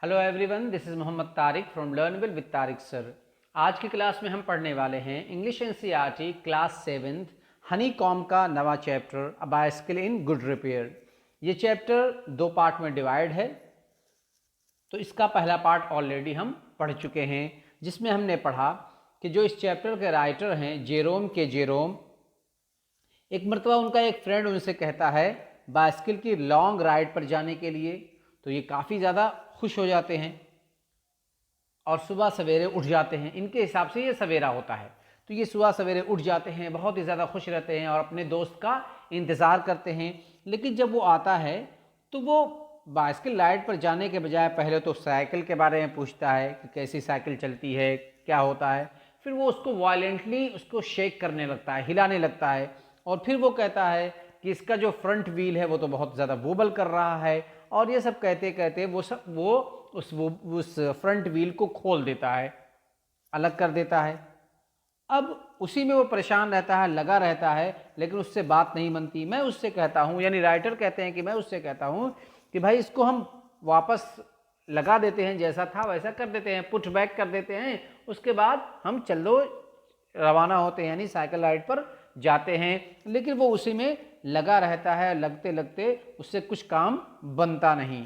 Hello everyone, this is Mohammad Tariq from Learnwill with Tariq sir. आज की class में हम पढ़ने वाले हैं English NCERT class 7th honeycomb का नवा chapter a bicycle in good repair. ये चैप्टर दो पार्ट में डिवाइड है। तो इसका पहला पार्ट ऑलरेडी हम पढ़ चुके हैं, जिसमें हमने पढ़ा कि जो इस चैप्टर के राइटर हैं जेरोम, एक मरतबा उनका एक फ्रेंड उनसे कहता है बाइसिकल की लॉन्ग राइड पर जाने के लिए। तो ये काफ़ी ज़्यादा खुश हो जाते हैं और सुबह सवेरे उठ जाते हैं। इनके हिसाब से ये सवेरा होता है, तो ये सुबह सवेरे उठ जाते हैं, बहुत ही ज़्यादा खुश रहते हैं और अपने दोस्त का इंतज़ार करते हैं। लेकिन जब वो आता है तो वो बाइसिकल राइड पर जाने के बजाय पहले तो साइकिल के बारे में पूछता है कि कैसी साइकिल चलती है, क्या होता है। फिर वो उसको वायलेंटली उसको शेक करने लगता है, हिलाने लगता है। और फिर वो कहता है कि इसका जो फ्रंट व्हील है वो तो बहुत ज़्यादा वोबल कर रहा है। और ये सब कहते कहते वो उस फ्रंट व्हील को खोल देता है, अलग कर देता है। अब उसी में वो परेशान रहता है, लगा रहता है, लेकिन उससे बात नहीं बनती। मैं उससे कहता हूँ, यानी राइटर कहते हैं कि मैं उससे कहता हूँ कि भाई इसको हम वापस लगा देते हैं, जैसा था वैसा कर देते हैं, पुट बैक कर देते हैं। उसके बाद हम चलो रवाना होते हैं, यानी साइकिल राइड पर जाते हैं। लेकिन वो उसी में लगा रहता है, लगते लगते उससे कुछ काम बनता नहीं।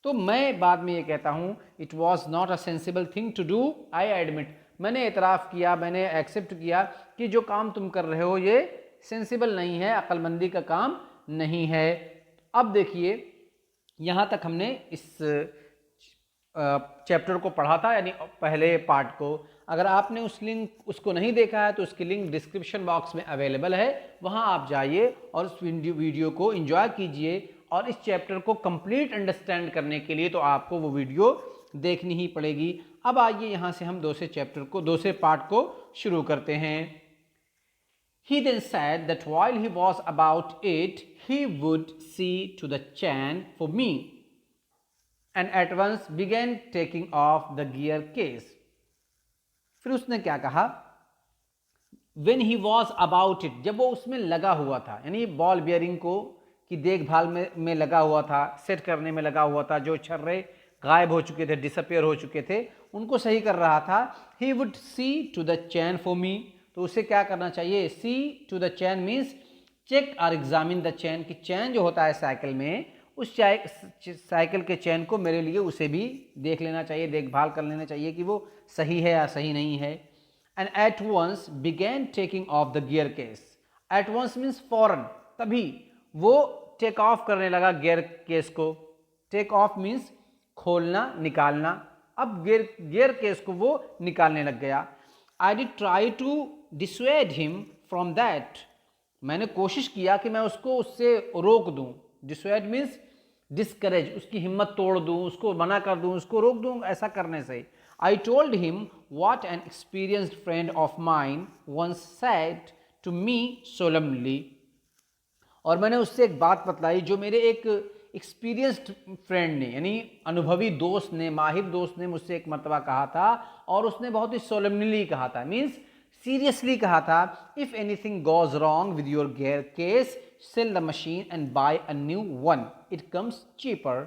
तो मैं बाद में ये कहता हूँ it was not a sensible thing to do, I admit. मैंने एतराफ़ किया, मैंने एक्सेप्ट किया कि जो काम तुम कर रहे हो ये सेंसिबल नहीं है, अक्लमंदी का काम नहीं है। अब देखिए, यहाँ तक हमने इस चैप्टर को पढ़ा था, यानी पहले पार्ट को। अगर आपने उसको नहीं देखा है तो उसकी लिंक डिस्क्रिप्शन बॉक्स में अवेलेबल है, वहाँ आप जाइए और उस वीडियो को एंजॉय कीजिए। और इस चैप्टर को कंप्लीट अंडरस्टैंड करने के लिए तो आपको वो वीडियो देखनी ही पड़ेगी। अब आइए यहाँ से हम दूसरे पार्ट को शुरू करते हैं। He then said that while he was about it, he would see to the chain for me and at once began taking off the gear case. फिर उसने क्या कहा, When he was about it, जब वो उसमें लगा हुआ था, यानी बॉल बियरिंग को की देखभाल में लगा हुआ था, सेट करने में लगा हुआ था, जो छर्रे गायब हो चुके थे, डिसअपियर हो चुके थे, उनको सही कर रहा था। He would see to the chain for me, तो उसे क्या करना चाहिए? See to the chain means check और एग्जामिन द चैन, की चैन जो होता है साइकिल में, उस साइकिल के चैन को मेरे लिए उसे भी देख लेना चाहिए, देखभाल कर लेना चाहिए कि वो सही है या सही नहीं है। And at once began taking off the gear case. At once means फौरन, तभी वो टेक ऑफ करने लगा गियर केस को। टेक ऑफ मीन्स खोलना, निकालना। अब गियर केस को वो निकालने लग गया। I did try to dissuade him from that. मैंने कोशिश किया कि मैं उसको उससे रोक दूं। डिसवेड मीन्स डिस्करेज, उसकी हिम्मत तोड़ दूं, उसको मना कर दूं, उसको रोक दूं ऐसा करने से। I told him what an experienced friend of mine once said to me solemnly. और मैंने उससे एक बात बतलाई जो मेरे एक एक्सपीरियंस्ड फ्रेंड ने, यानी अनुभवी दोस्त ने, माहिर दोस्त ने मुझसे एक मरतबा कहा था, और उसने बहुत ही सोलेमनली कहा था, मीन्स सीरियसली कहा था। If anything goes wrong with your gear case, sell the machine and buy a new one, it comes cheaper.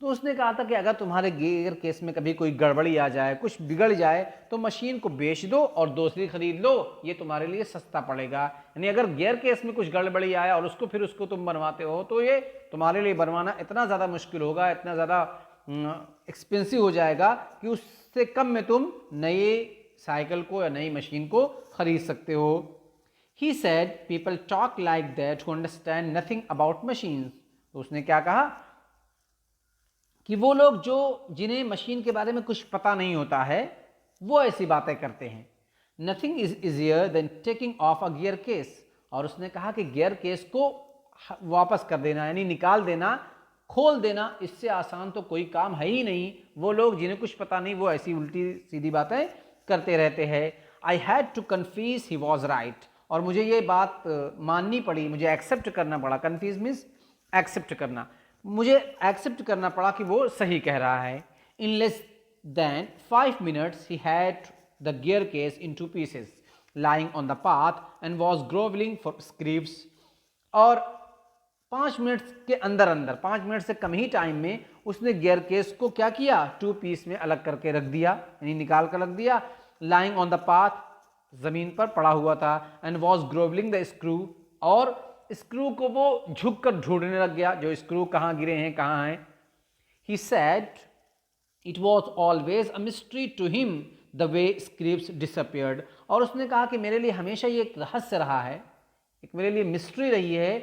तो उसने कहा था कि अगर तुम्हारे गियर केस में कभी कोई गड़बड़ी आ जाए, कुछ बिगड़ जाए, तो मशीन को बेच दो और दूसरी खरीद लो, ये तुम्हारे लिए सस्ता पड़ेगा। यानी अगर गियर केस में कुछ गड़बड़ी आया और उसको तुम बनवाते हो, तो ये तुम्हारे लिए बनवाना इतना ज़्यादा मुश्किल होगा, इतना ज़्यादा एक्सपेंसिव हो जाएगा कि उससे कम में तुम नई साइकिल को या नई मशीन को खरीद सकते हो। He said people talk like that who understand nothing about machines. तो उसने क्या कहा कि वो लोग जिन्हें मशीन के बारे में कुछ पता नहीं होता है, वो ऐसी बातें करते हैं। Nothing is easier than taking of a gear case. और उसने कहा कि गियर केस को वापस कर देना, यानी निकाल देना, खोल देना, इससे आसान तो कोई काम है ही नहीं। वो लोग जिन्हें कुछ पता नहीं, वो ऐसी उल्टी सीधी बातें करते रहते हैं। I had to confess he was right. और मुझे ये बात माननी पड़ी, मुझे एक्सेप्ट करना पड़ा। कन्फीज मीन्स एक्सेप्ट करना, मुझे एक्सेप्ट करना पड़ा कि वो सही कह रहा है। In less than 5 minutes he had the gear case in 2 pieces lying on the path and was groveling for scraps। और 5 मिनट के अंदर अंदर, 5 मिनट से कम ही टाइम में उसने गियर केस को क्या किया, 2 पीस में अलग करके रख दिया, यानी निकाल कर रख दिया। लाइंग ऑन द पाथ, जमीन पर पड़ा हुआ था। एंड वॉज ग्रोवलिंग द स्क्रू, और स्क्रू को वो झुक कर ढूंढने लग गया, जो स्क्रू कहाँ गिरे हैं, कहाँ हैं। He said it was always a mystery to him the way scrips disappeared, और उसने कहा कि मेरे लिए हमेशा ये एक रहस्य रहा है, एक मेरे लिए मिस्ट्री रही है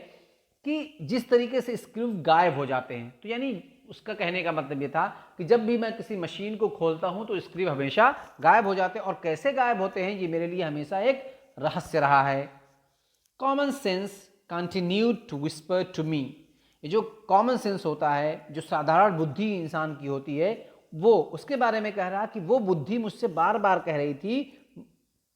कि जिस तरीके से स्क्रिप्ट गायब हो जाते हैं। तो यानी उसका कहने का मतलब ये था कि जब भी मैं किसी मशीन को खोलता हूं तो स्क्रिप्ट हमेशा गायब हो जाते हैं, और कैसे गायब होते हैं ये मेरे लिए हमेशा एक रहस्य रहा है। Common sense continued to whisper to me, ये जो कॉमन सेंस होता है, जो साधारण बुद्धि इंसान की होती है, वो उसके बारे में कह रहा कि वो बुद्धि मुझसे बार बार कह रही थी,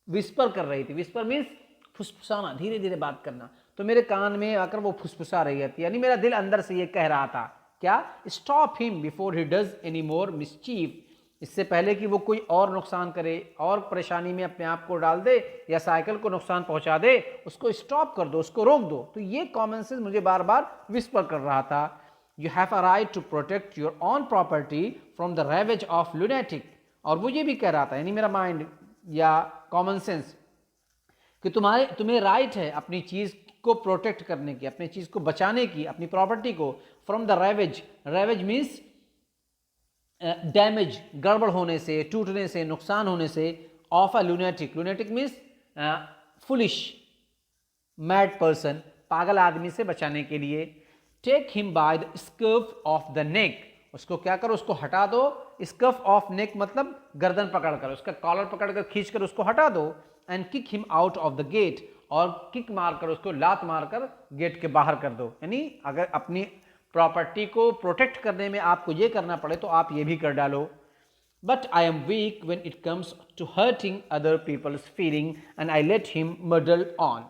विस्पर कर रही थी। विस्पर मीन्स फुसफुसाना, धीरे धीरे बात करना। तो मेरे कान में आकर वो फुसफुसा रही थी, यानी मेरा दिल अंदर से ये कह रहा था क्या, stop him before he does any more mischief, इससे पहले कि वो कोई और नुकसान करे, और परेशानी में अपने आप को डाल दे या साइकिल को नुकसान पहुंचा दे, उसको स्टॉप कर दो, उसको रोक दो। तो ये कॉमन सेंस मुझे बार बार विस्पर कर रहा था। You have a right to protect your own property from the ravages of lunatic, और वो ये भी कह रहा था, यानी मेरा माइंड या कॉमन सेंस, कि तुम्हें राइट है अपनी चीज को प्रोटेक्ट करने की, अपनी चीज को बचाने की, अपनी प्रॉपर्टी को, from the ravages, ravages means damage, गड़बड़ होने से, टूटने से, नुकसान होने से, of a lunatic, lunatic means foolish, mad person, पागल आदमी से बचाने के लिए। Take him by the scruff of the neck, उसको क्या करो, उसको हटा दो। स्कर्फ ऑफ नेक मतलब गर्दन पकड़कर, उसका कॉलर पकड़कर खींचकर उसको हटा दो। And kick him out of the gate, और किक मारकर, उसको लात मारकर गेट के बाहर कर दो। यानी अगर अपनी प्रॉपर्टी को प्रोटेक्ट करने में आपको ये करना पड़े तो आप ये भी कर डालो। But I am weak when it comes to hurting other people's feeling and I let him muddle on,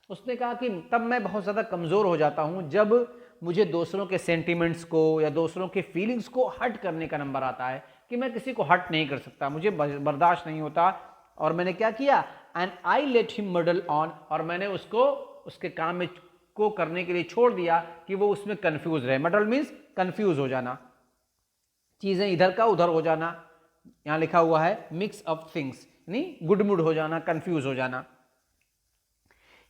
उसने कहा कि तब मैं बहुत ज़्यादा कमज़ोर हो जाता हूँ जब मुझे दूसरों के सेंटिमेंट्स को या दूसरों के फीलिंग्स को हर्ट करने का नंबर आता है, कि मैं किसी को हर्ट नहीं कर सकता, मुझे बर्दाश्त नहीं होता। और मैंने क्या किया, and I let him muddle on, और मैंने उसको उसके काम में को करने के लिए छोड़ दिया कि वो उसमें कंफ्यूज रहे। मर्डल मीन्स कंफ्यूज हो जाना, चीज़ें इधर का उधर हो जाना। यहाँ लिखा हुआ है मिक्स अप थिंग्स, यानी गुडमुड हो जाना, कंफ्यूज हो जाना।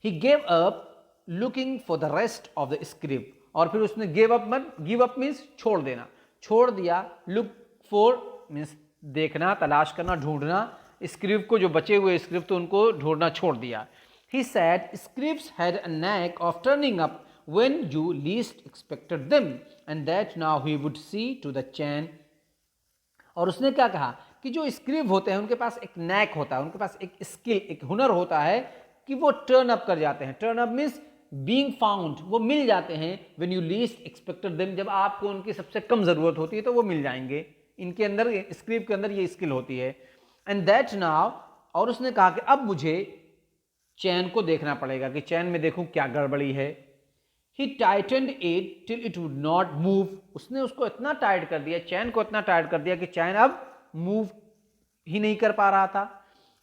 He gave up looking for the rest of the script, और फिर उसने गिव अप मीन्स छोड़ देना, छोड़ दिया। लुक फॉर मीन्स देखना, तलाश करना, ढूंढना। स्क्रिप्ट को, जो बचे हुए स्क्रिप्ट तो उनको ढूंढना छोड़ दिया। He said scripts had a knack of turning up when you least expected them, and that now he would see to the chain. और उसने क्या कहा कि जो स्क्रिप्ट होते हैं उनके पास एक नैक होता है, उनके पास एक स्किल, एक हुनर होता है कि वो टर्न अप कर जाते हैं। Turn up means being found, वो मिल जाते हैं when you least expected them, जब आपको उनकी सबसे कम जरूरत होती है तो वो मिल जाएंगे। इनके अंदर, स्क्रिप्ट के अंदर ये स्किल होती है। एंड दैट नाउ, और उसने कहा कि अब मुझे चैन को देखना पड़ेगा कि चैन में देखूं क्या गड़बड़ी है। He tightened it till it would not move, उसने उसको इतना टाइट कर दिया, चैन को इतना टाइट कर दिया कि चैन अब मूव ही नहीं कर पा रहा था।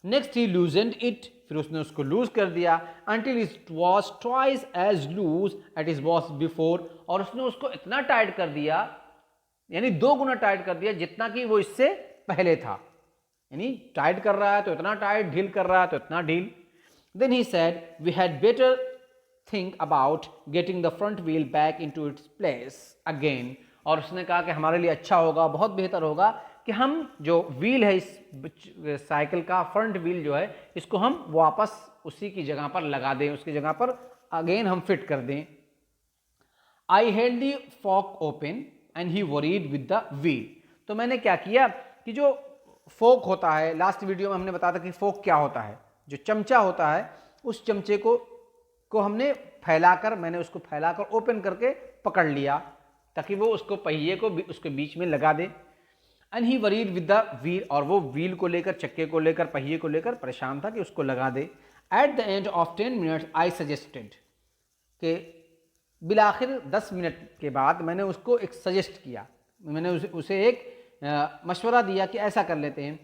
नेक्स्ट ही loosened it, फिर उसने उसको लूज कर दिया, until it was twice as loose as it was before, और उसने उसको इतना टाइट कर दिया, यानी 2 गुना टाइट कर दिया जितना कि वो इससे पहले था। यानी टाइट कर रहा है तो इतना टाइट, ढील कर रहा है तो इतना ढील। Then he said, we had better think about getting the front wheel back into its place again. और उसने कहा कि हमारे लिए अच्छा होगा, बहुत बेहतर होगा कि हम जो व्हील है इस साइकिल का, फ्रंट व्हील जो है, इसको हम वापस उसी की जगह पर लगा दें, उसकी जगह पर अगेन हम फिट कर दें। I held the fork open and he worried with the wheel. तो मैंने क्या किया कि जो फोक होता है, लास्ट वीडियो में हमने बताया था कि फोक क्या होता है, जो चमचा होता है, उस चमचे को हमने फैलाकर, मैंने उसको फैलाकर ओपन करके पकड़ लिया ताकि वो उसको पहिए को उसके बीच में लगा दे। And he worried with the wheel, और वो व्हील को लेकर, चक्के को लेकर, पहिए को लेकर परेशान था कि उसको लगा दे। At the end of 10 minutes I suggested, कि बिलाखिर 10 मिनट के बाद मैंने उसको एक सजेस्ट किया, मैंने उसे एक मशवरा दिया कि ऐसा कर लेते हैं।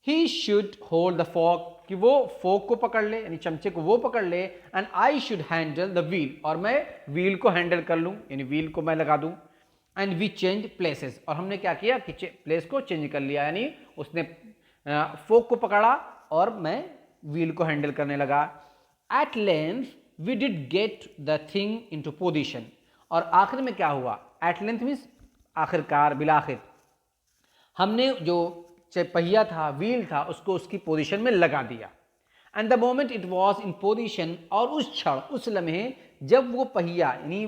He should hold the fork कि वो फोक को पकड़ ले, यानी चमचे को वो पकड़ ले, and I should handle the wheel, और मैं व्हील को हैंडल कर लूँ, यानी व्हील को मैं लगा दूँ। एंड वी चेंज प्लेसेस, और हमने क्या किया कि प्लेस को चेंज कर लिया, यानी उसने फोक को पकड़ा और मैं व्हील को हैंडल करने लगा। At length we did get the thing into position, और आखिर में क्या हुआ, एट लेंथ मीन्स आखिरकार, बिलाखिर हमने जो पहिया था, व्हील था, उसको उसकी पोजीशन में लगा दिया। And the moment it was in position, और उस क्षण, उस लम्हे जब वो पहिया, यानी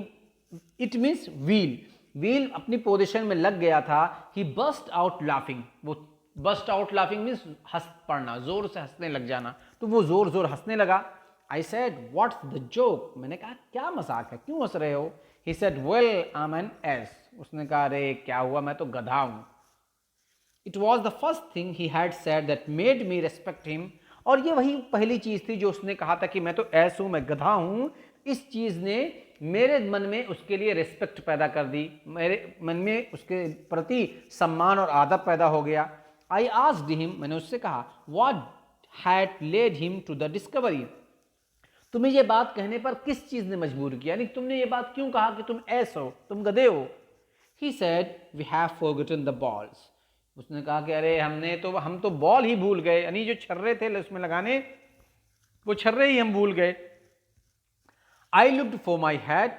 इट मीन्स व्हील अपनी पोजीशन में लग गया था, ही बस्ट आउट लाफिंग, वो बस्ट आउट लाफिंग मीन्स हंस पड़ना, जोर से हंसने लग जाना, तो वो जोर जोर हंसने लगा। I said what's the joke, मैंने कहा क्या मजाक है, क्यों हंस रहे हो? He said well I am an ass, उसने कहा अरे क्या हुआ, मैं तो गधा हूं। It was the first thing he had said that made me respect him, और ये वही पहली चीज थी जो उसने कहा था कि मैं तो ऐस हूं, मैं गधा हूं। इस चीज ने मेरे मन में उसके लिए रिस्पेक्ट पैदा कर दी, मेरे मन में उसके प्रति सम्मान और आदर पैदा हो गया। आई आस्क्ड हिम, मैंने उससे कहा, what had led him to the discovery, तुम्हें ये बात कहने पर किस चीज ने मजबूर किया, यानी तुमने ये बात क्यों कहा कि तुम ऐस हो, तुम गधे हो? He said we have forgotten the balls, उसने कहा कि अरे हम तो बॉल ही भूल गए, यानी जो छर्रे थे उसमें लगाने, वो छर्रे ही हम भूल गए। I looked for my hat,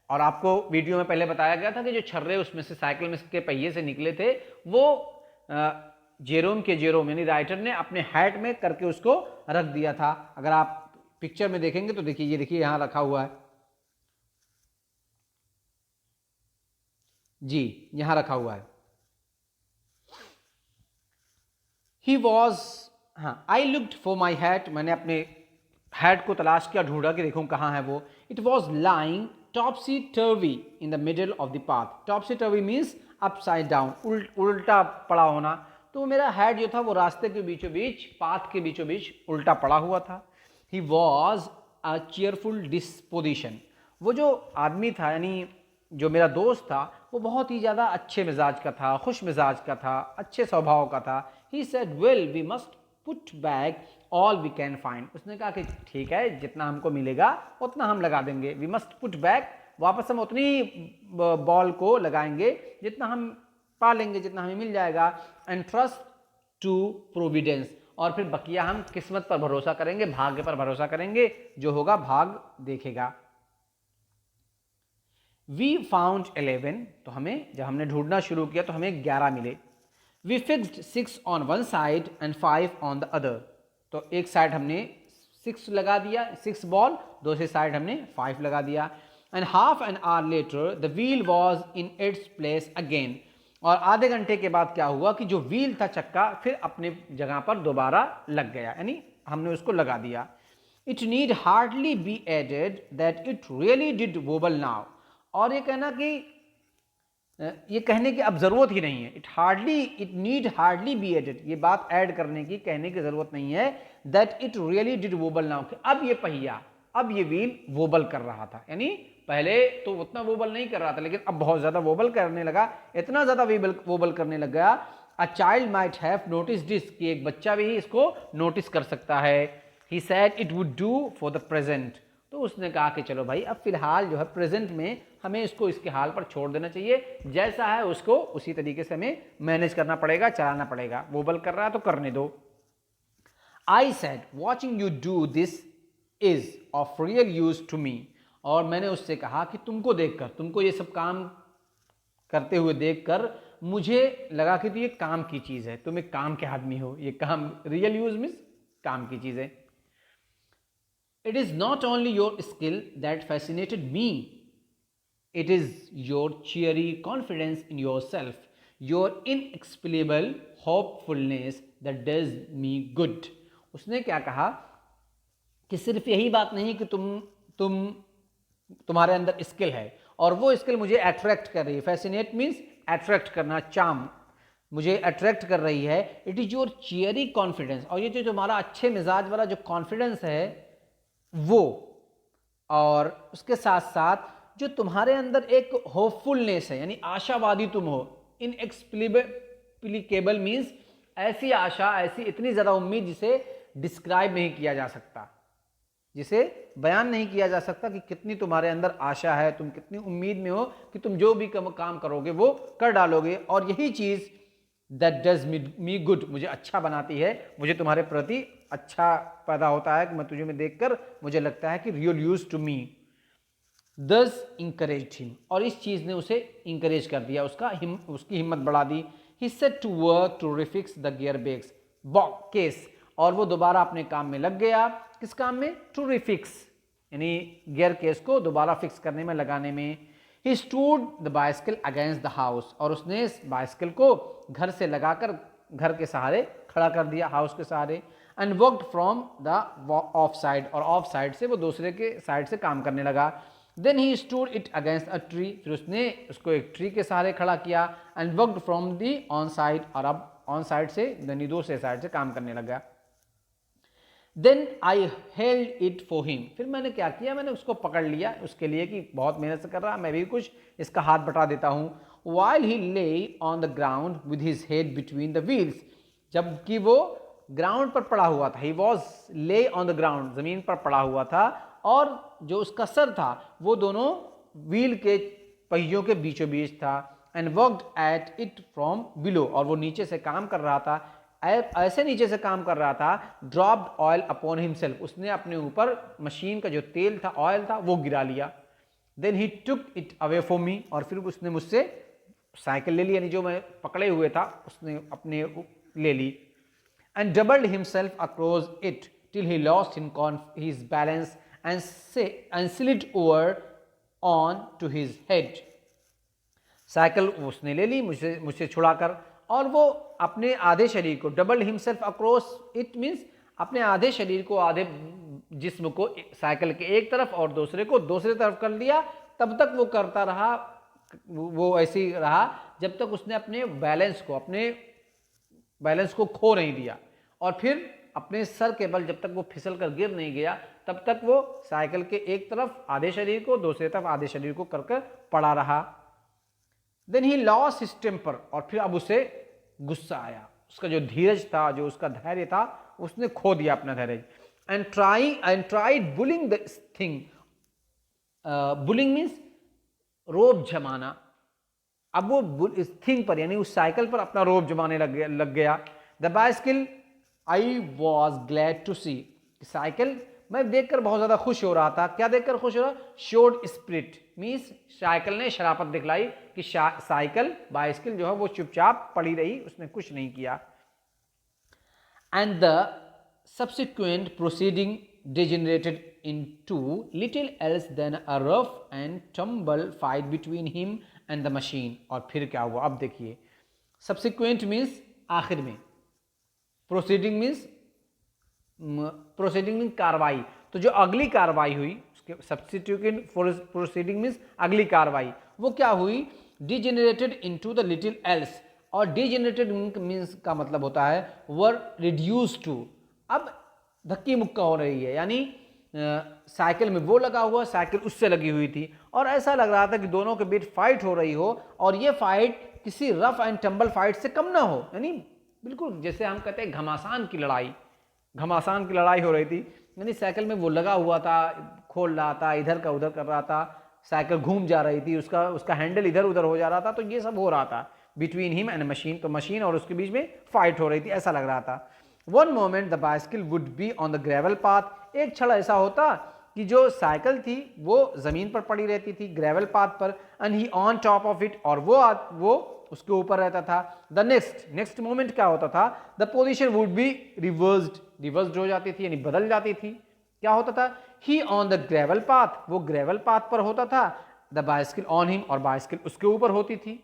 और आपको वीडियो में पहले बताया गया था कि जो छर्रे उसमें से साइकिल में के पहिए से निकले थे, वो जेरोम यानी राइटर ने अपने हैट में करके उसको रख दिया था। अगर आप पिक्चर में देखेंगे तो देखिए, ये देखिए यहां रखा हुआ है जी, यहां रखा हुआ है। ही वॉज, हाँ, I looked for my hat, मैंने अपने हैट को तलाश किया, ढूंढा कि देखूं कहाँ है वो। It was lying टॉपसी टर्वी in the middle of the path, टॉपसी टर्वी means upside down, उल्टा पड़ा होना, तो मेरा हैट जो था वो रास्ते के बीचों बीच, पाथ के बीचों बीच उल्टा पड़ा हुआ था। He was a cheerful disposition, वो जो आदमी था, यानी जो मेरा दोस्त था, वो बहुत ही ज़्यादा अच्छे मिजाज का था, खुश मिजाज का था, अच्छे स्वभाव का था। He said well we must put back all we can find, उसने कहा कि ठीक है, जितना हमको मिलेगा उतना हम लगा देंगे। वी मस्ट पुट बैक, वापस हम उतनी बॉल को लगाएंगे जितना हम पा लेंगे, जितना हमें मिल जाएगा। एंड ट्रस्ट टू प्रोविडेंस, और फिर बकिया हम किस्मत पर भरोसा करेंगे, भाग्य पर भरोसा करेंगे, जो होगा भाग देखेगा। वी फाउंड 11, तो हमें जब हमने ढूंढना शुरू किया तो हमें 11 मिले। We fixed 6 on one side and 5 on the other, तो एक साइड हमने 6 लगा दिया, 6 बॉल, दूसरी साइड हमने 5 लगा दिया। And half an hour later the wheel was in its place again, और आधे घंटे के बाद क्या हुआ कि जो व्हील था, चक्का, फिर अपने जगह पर दोबारा लग गया, यानी हमने उसको लगा दिया। It need hardly be added that it really did wobble now, और ये कहना कि ये कहने की अब जरूरत ही नहीं है, it need hardly be added, ये बात ऐड करने की, कहने की जरूरत नहीं है, that it really did wobble now, कि अब ये पहिया, अब ये व्हील वोबल कर रहा था, यानी पहले तो उतना वोबल नहीं कर रहा था, लेकिन अब बहुत ज्यादा वोबल करने लगा, इतना ज्यादा वोबल करने लग गया। A child might have notice this, कि एक बच्चा भी इसको नोटिस कर सकता है। ही said it would do for the present, तो उसने कहा कि चलो भाई, अब फिलहाल जो है प्रेजेंट में हमें इसको इसके हाल पर छोड़ देना चाहिए, जैसा है उसको उसी तरीके से हमें मैनेज करना पड़ेगा, चलाना पड़ेगा, वोबल कर रहा है तो करने दो। I said watching you do this is of real use to me, और मैंने उससे कहा कि तुमको देखकर, तुमको ये सब काम करते हुए देखकर मुझे लगा कि तो ये काम की चीज है, तुम एक काम के आदमी हो, ये काम, रियल यूज मीन्स काम की चीज है। It is not only your skill that fascinated me, it is your cheery confidence in yourself, your inexplicable hopefulness that does me good. उसने क्या कहा कि सिर्फ यही बात नहीं कि तुम्हारे अंदर स्किल है, और वो स्किल मुझे अट्रैक्ट कर रही है, फैसिनेट मीन्स अट्रैक्ट करना, चार्म, मुझे अट्रैक्ट कर रही है। इट इज योर चियरी कॉन्फिडेंस, और ये जो तुम्हारा अच्छे मिजाज वाला जो कॉन्फिडेंस है वो, और उसके साथ साथ जो तुम्हारे अंदर एक होपफुलनेस है, यानी आशावादी तुम हो। इनएक्सप्लिकेबल मीन्स ऐसी आशा, ऐसी इतनी ज़्यादा उम्मीद जिसे डिस्क्राइब नहीं किया जा सकता, जिसे बयान नहीं किया जा सकता कि कितनी तुम्हारे अंदर आशा है, तुम कितनी उम्मीद में हो कि तुम जो भी काम करोगे वो कर डालोगे। और यही चीज़ दैट डज मी गुड, मुझे अच्छा बनाती है, मुझे तुम्हारे प्रति अच्छा पैदा होता है कि मैं तुझे में देखकर मुझे लगता है कि रियल यूज टू मी। दस इंकरेज हिम, और इस चीज़ ने उसे इंकरेज कर दिया, उसकी हिम्मत बढ़ा दी। He set to work to refix the gear begs case, और वो दोबारा अपने काम में लग गया। किस काम में? टू रिफिक्स, यानी गियर केस को दोबारा फिक्स करने में, लगाने में। He stood the bicycle against the house, और उसने इस बाइसिकल को घर से लगाकर घर के सहारे खड़ा कर दिया, हाउस के सहारे। And worked from the off side, और ऑफ साइड से वो दूसरे के साइड से काम करने लगा। Then he stood it against a tree, फिर उसने उसको एक ट्री के सहारे खड़ा किया। And worked from the on side, और अब ऑन साइड से यानी दूसरे साइड से काम करने लगा। Then I held it for him, फिर मैंने क्या किया, मैंने उसको पकड़ लिया उसके लिए कि बहुत मेहनत से कर रहा, मैं भी कुछ इसका हाथ बटा देता हूँ। while he lay on the ground with his head between the wheels, जबकि वो ग्राउंड पर पड़ा हुआ था, he was lay on the ground, जमीन पर पड़ा हुआ था, और जो उसका सर था वो दोनों व्हील के पहियों के बीचों बीच था। And worked at it from below, और वो नीचे से काम कर रहा था, ऐसे नीचे से काम कर रहा था। ड्रॉप्ड ऑयल अपॉन हिमसेल्फ, उसने अपने ऊपर मशीन का जो तेल था, ऑयल था, वो गिरा लिया। Then he took it away for me, और फिर उसने मुझसे साइकिल ले ली, यानी जो मैं पकड़े हुए था उसने अपने ले ली। And doubled himself across it till he lost his balance and slid over on to his head, cycle उसने ले ली मुझसे छुड़ाकर, और वो अपने आधे शरीर को, double himself across it means अपने आधे शरीर को, आधे जिस्म को साइकिल के एक तरफ और दूसरे को दूसरी तरफ कर लिया। तब तक वो करता रहा, वो ऐसे ही रहा जब तक उसने अपने बैलेंस को खो नहीं दिया, और फिर अपने सर के बल जब तक वो फिसल कर गिर नहीं गया, तब तक वो साइकिल के एक तरफ आधे शरीर को, दूसरी तरफ आधे शरीर को कर पड़ा रहा। Then he lost his temper, और फिर अब उसे गुस्सा आया, उसका जो धीरज था, जो उसका धैर्य था, उसने खो दिया अपना धैर्य। And tried bullying the thing, bullying means रोब जमाना। अब वो इस थिंग पर यानी उस साइकिल पर अपना रोब जमाने लग गया। The bicycle I was glad to see, cycle मैं देखकर बहुत ज्यादा खुश हो रहा था। क्या देखकर खुश हो रहा? शोड स्पिरिट मीन्स साइकिल ने शराफत दिखलाई कि बाइसिकल जो है वो चुपचाप पड़ी रही, उसने कुछ नहीं किया। And the subsequent proceeding degenerated into little else than a rough and tumble fight between him and the machine। और फिर क्या हुआ अब देखिए। सब्सिक्वेंट मीन्स आखिर में, प्रोसीडिंग मीन्स कार्रवाई, तो जो अगली कार्रवाई हुई उसके सब्सिक्वेंट प्रोसीडिंग मीन्स अगली कार्रवाई, वो क्या हुई? Degenerated into the little else, और डिजेनरेटेड मीन्स का मतलब होता है वर रिड्यूस टू, अब धक्की मुक्का हो रही है, यानी साइकिल में वो लगा हुआ, साइकिल उससे लगी हुई थी, और ऐसा लग रहा था कि दोनों के बीच फाइट हो रही हो, और ये फाइट किसी रफ एंड टम्बल फाइट से कम ना हो, यानी बिल्कुल जैसे हम कहते हैं घमासान की लड़ाई हो रही थी। यानी साइकिल में वो लगा हुआ था, खोल रहा था, इधर का उधर कर रहा था, साइकिल घूम जा रही थी, उसका हैंडल इधर उधर हो जा रहा था, तो ये सब हो रहा था बिटवीन हिम एंड मशीन, तो मशीन और उसके बीच में फाइट हो रही थी, ऐसा लग रहा था। One moment the bicycle would be on the gravel path, एक क्षण ऐसा होता कि जो साइकिल थी वो जमीन पर पड़ी रहती थी, ग्रेवल पाथ पर, and he on top of it, और वो उसके ऊपर रहता था। द नेक्स्ट मोमेंट क्या होता था? The position would be reversed हो जाती थी, यानी बदल जाती थी। क्या होता था? ही ऑन द ग्रेवल पाथ, वो ग्रेवल पाथ पर होता था, द बाइसिकल ऑन हिम, और बाइसिकल उसके ऊपर होती थी।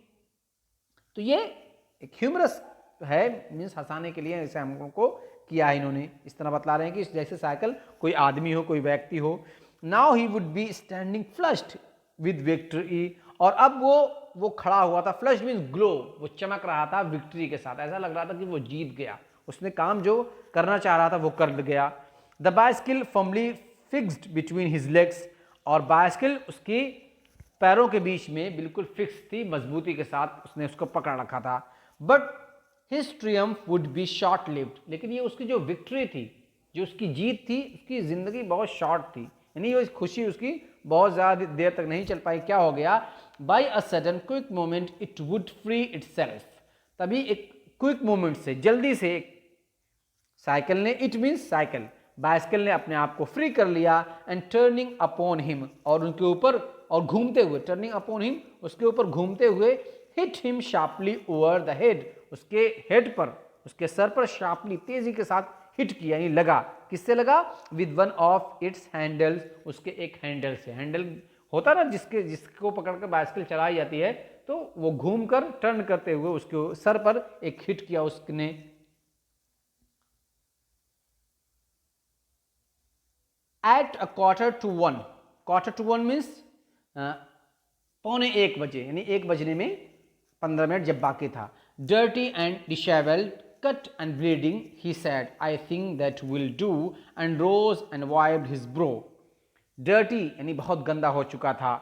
तो ये एक ह्यूमरस है, मीन्स हंसाने के लिए ऐसे हमको किया है इन्होंने, इस तरह बतला रहे हैं कि जैसे साइकिल कोई आदमी हो, कोई व्यक्ति हो। Now he would be standing flushed with victory, और अब वो खड़ा हुआ था, फ्लश मीन्स ग्लो, वो चमक रहा था विक्ट्री के साथ, ऐसा लग रहा था कि वो जीत गया, उसने काम जो करना चाह रहा था वो कर गया। The bicycle firmly fixed between his legs, और बाइसिकल उसकी पैरों के बीच में बिल्कुल फिक्स थी, मजबूती के साथ उसने उसको पकड़ रखा था। But his Triumph would be short lived, लेकिन ये उसकी जो विक्ट्री थी जो उसकी जीत थी, उसकी ज़िंदगी बहुत शॉर्ट थी, यानी वो खुशी उसकी बहुत ज़्यादा देर तक नहीं चल पाई। क्या हो गया? By a sudden quick moment it wood free itself. तभी एक क्विक मोमेंट से, जल्दी से, एक साइकिल ने, इट मीन्स साइकिल, बाइसिकल ने अपने आप को फ्री कर लिया। एंड टर्निंग अपॉन हिम, और उनके ऊपर, और घूमते हुए, टर्निंग अपॉन हिम, उसके ऊपर घूमते हुए, hit him sharply over the head, उसके हेड पर, उसके सर पर शार्पली, तेजी के साथ हिट किया, यानी लगा। किससे लगा? With one of its handles, उसके एक हैंडल से। हैंडल होता ना जिसको पकड़कर बाइसिकल चलाई जाती है, तो वो घूमकर टर्न करते हुए उसके सर पर एक हिट किया उसने। At a quarter to one, quarter to one means 1:45, यानी 1 बजने में 15 मिनट जब बाकी था। Dirty and dishevelled, cut and bleeding, he said, I think that will do, and rose and wiped his brow. Dirty यानी बहुत गंदा हो चुका था,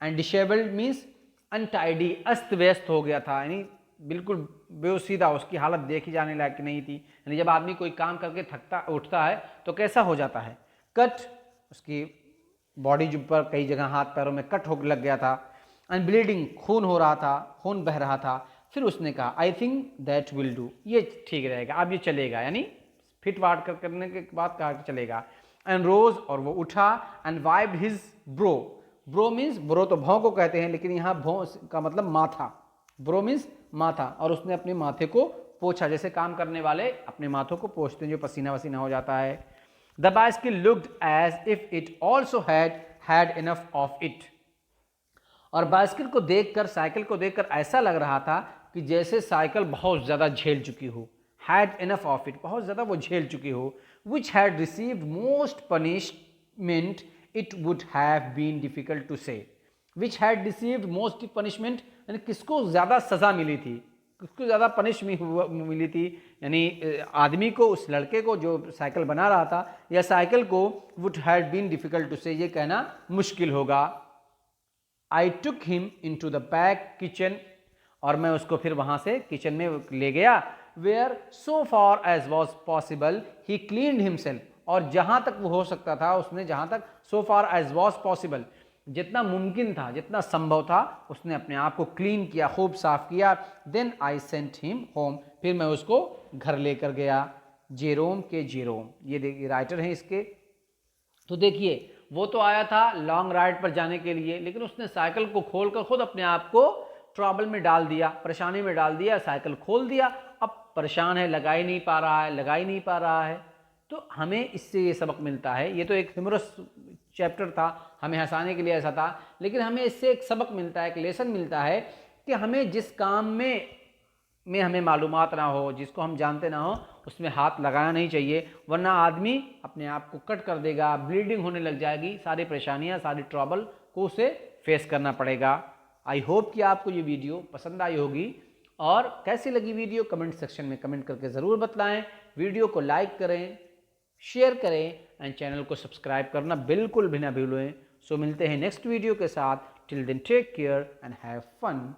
एंड डिशेबल्ड मीन्स अनटाइडी, अस्त व्यस्त हो गया था, यानी बिल्कुल बेउसीदा, उसकी हालत देखी जाने लायक नहीं थी। यानी जब आदमी कोई काम करके थकता उठता है तो कैसा हो जाता है? कट, उसकी बॉडी जो पर कई जगह हाथ पैरों में कट हो लग गया था। एंड ब्लीडिंग, खून हो रहा था, खून बह रहा था। फिर उसने कहा, आई थिंक दैट विल डू, ये ठीक रहेगा, अब ये चलेगा, यानी फिट वाट करने के बाद कहा कि चलेगा। एंड रोज, और वो उठा, and wiped his bro, bro means, bro तो भौं को कहते हैं, लेकिन यहाँ भौं का मतलब माथा, ब्रो मीन्स माथा, और उसने अपने माथे को पोछा, जैसे काम करने वाले अपने माथों को पोछते हैं जो पसीना वसीना हो जाता है। The bicycle looked as if it also had enough of it, और बाइसिकल को देखकर, साइकिल को देखकर ऐसा लग रहा था कि जैसे साइकिल बहुत ज़्यादा झेल चुकी हो। हैड इनफ ऑफ इट, बहुत ज़्यादा वो झेल चुकी हो। Which had received most punishment it would have been difficult to say. Which had received most punishment, यानी किसको ज़्यादा सज़ा मिली थी, किसको ज़्यादा पनिश मिली थी, यानी आदमी को, उस लड़के को जो साइकिल बना रहा था, या साइकिल को। Would had been difficult to say, ये कहना मुश्किल होगा। I took him into the back kitchen, और मैं उसको फिर वहाँ से किचन में ले गया। Where so far as was possible he cleaned himself, और जहाँ तक वो हो सकता था उसने, जहाँ तक, सो फार एज वॉज पॉसिबल, जितना मुमकिन था, जितना संभव था, उसने अपने आप को क्लीन किया, खूब साफ किया। Then I sent him home, फिर मैं उसको घर लेकर गया। जेरोम के जेरोम, ये देखिए राइटर हैं इसके। तो देखिए, वो तो आया था लॉन्ग राइड पर जाने के लिए, लेकिन उसने साइकिल को खोलकर खुद अपने आप को ट्रबल में डाल दिया, परेशानी में डाल दिया। साइकिल खोल दिया, अब परेशान है, लगा ही नहीं पा रहा है, लगा ही नहीं पा रहा है। तो हमें इससे ये सबक मिलता है, ये तो एक ह्यूमरस चैप्टर था, हमें हंसाने के लिए ऐसा था, लेकिन हमें इससे एक सबक मिलता है, एक लेसन मिलता है कि हमें जिस काम में हमें मालूमात ना हो, जिसको हम जानते ना हो, उसमें हाथ लगाना नहीं चाहिए, वरना आदमी अपने आप को कट कर देगा, ब्लीडिंग होने लग जाएगी, सारी परेशानियां, सारी ट्रबल को उसे फेस करना पड़ेगा। आई होप कि आपको ये वीडियो पसंद आई होगी, और कैसी लगी वीडियो कमेंट सेक्शन में कमेंट करके ज़रूर बतलाएं। वीडियो को लाइक करें, शेयर करें, एंड चैनल को सब्सक्राइब करना बिल्कुल भी ना भूलें। सो मिलते हैं नेक्स्ट वीडियो के साथ। Till then take care and have fun.